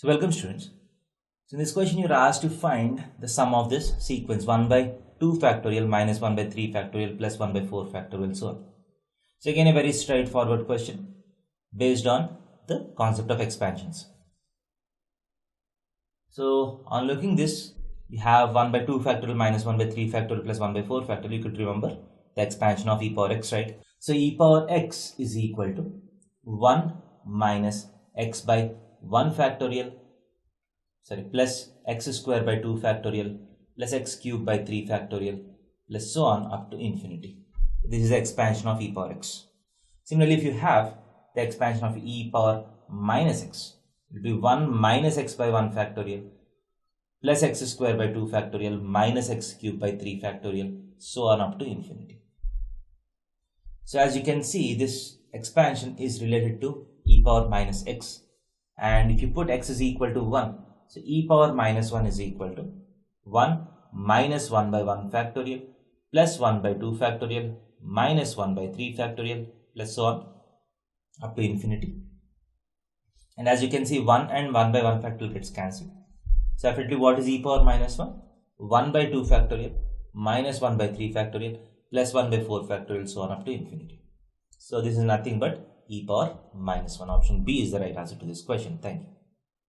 So welcome students. So in this question you are asked to find the sum of this sequence 1 by 2 factorial minus 1 by 3 factorial plus 1 by 4 factorial so on. So again a very straightforward question based on the concept of expansions. So on looking this, we have 1 by 2 factorial minus 1 by 3 factorial plus 1 by 4 factorial. You could remember the expansion of e power x, right? So e power x is equal to 1 minus x by 1 factorial plus x square by 2 factorial plus x cube by 3 factorial plus so on up to infinity. This is the expansion of e power x. Similarly, if you have the expansion of e power minus x, it will be 1 minus x by 1 factorial plus x square by 2 factorial minus x cube by 3 factorial so on up to infinity. So as you can see, this expansion is related to e power minus x, and if you put x is equal to 1, so e power minus 1 is equal to 1 minus 1 by 1 factorial plus 1 by 2 factorial minus 1 by 3 factorial plus so on up to infinity. And as you can see, 1 and 1 by 1 factorial gets cancelled. So definitely what is e power minus 1? 1 by 2 factorial minus 1 by 3 factorial plus 1 by 4 factorial so on up to infinity. So this is nothing but e power minus 1. Option B is the right answer to this question. Thank you.